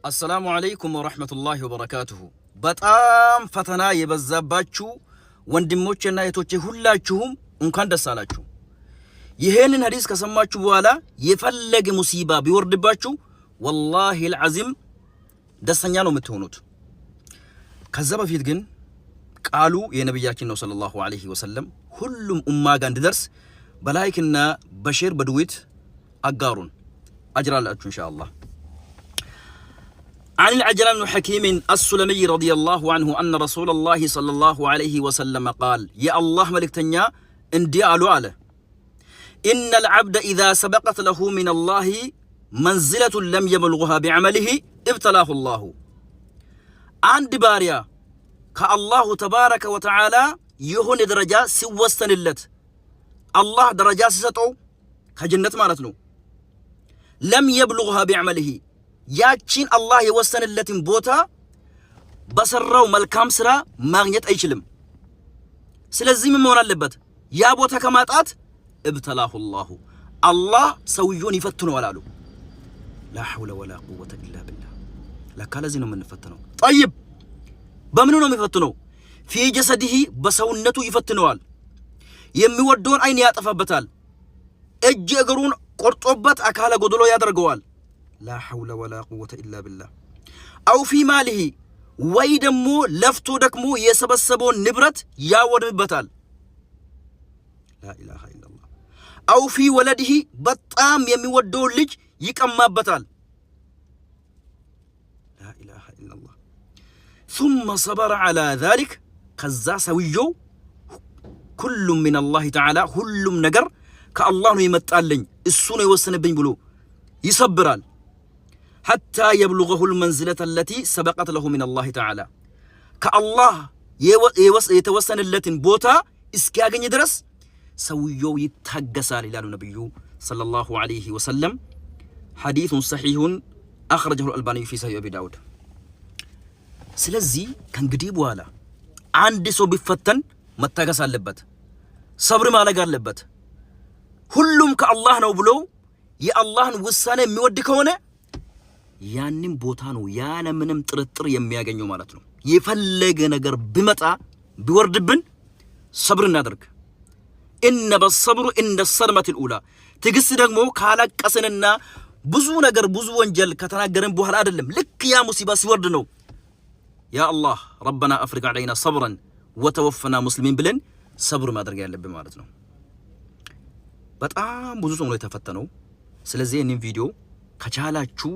السلام عليكم ورحمة الله وبركاته. በጣም ፈተና የበዛባችሁ ወንድሞችና እህቶቼ ሁላችሁም እንኳን ደስ አላችሁ። ይሄንን ሐዲስ ከሰማችሁ በኋላ የፈለገ ሙሲባ ቢወርድባችሁ والله العظيم ደስተኛ ነው የምትሆኑት። ከዛ በፊት ግን ቃሉ የነብያችን ነው ሰለላሁ ዐለይሂ ወሰለም ሁሉም ኡማ ጋር እንዲደርስ በላይክና በሼር በድዊት አጋሩን አጅራላችሁ ኢንሻአላህ። عن العجلان بن حكيم السلمي رضي الله عنه أن رسول الله صلى الله عليه وسلم قال يا الله ملكتنيا اندي على إن العبد إذا سبقت له من الله منزلة لم يبلغها بعمله ابتلاه الله. عند باريا كالله تبارك وتعالى يهون درجة سوستن اللت الله درجة ستو كجنة مالتنو لم يبلغها بعمله ያቺን አላህ የወሰነለትን ቦታ በሰራው መልካም ስራ ማግኘት አይችልም። ስለዚህ ምን መሆን አለበት? ያ ቦታ ከማጣት ابتلاه الله አላህ ሰውየውን ይፈትነዋል አሉ። لا حول ولا قوة إلا بالله ለካ ለዚህ ነው የምንፈተነው። طيب በምኑ ነው የሚፈትነው? في جسده በሰውነቱ ይፈትነዋል። የሚወደውን አይን ያጠፋበታል። እጅ እግሩን ቆርጦበት አካለ ጎደሎ ያደርገዋል። لا حول ولا قوة إلا بالله. أو في ماله ويدمو لفتو دكمو يسبسبو نبرت يا وربتال. لا إله إلا الله. أو في ولده بطام يمودو لج يكما بتال. لا إله إلا الله. ثم صبر على ذلك كذا سويجو كل من الله تعالى كل نجر كالله يمتالن السنة يوسنبين بلو يصبرال حتى يبلغه المنزلة التي سبقت له من الله تعالى كالله يتوسن اللتن بوتا اسكاغن يدرس سويو يتحقسال إلى النبي صلى الله عليه وسلم. حديث صحيح أخرجه الألباني في صحيح أبي داود. سلزي كان قديب والا عندي سو بفتن متحقسال لبت صبر ما لقال لبت ሁሉም ከአላህ ነው ብሎ የአላህን ውሳኔ የሚወድ ከሆነ ያንን ቦታ ነው ያለ ምንም ጥርጥር የሚያገኘው ማለት ነው። የፈለገ ነገር ቢመጣ ቢወርድብን ሰብር እናድርግ። ኢነ በሰብሩ እንደ ሰልመት الأولى ትግስት ደግሞ ካላቀሰንና ብዙ ነገር ብዙ ወንጀል ከተናገረን በኋላ አይደለም። ልክ ያ ሙሲባ ሲወርድ ነው ያ አላህ ربنا افرغ علينا صبرا وتوفنا مسلمين ብለን ሰብር ማድረግ ያለብን ማለት ነው። በጣም ብዙ ሰው ነው የተፈተነው። ስለዚህ እኔን ቪዲዮ ከቻላችሁ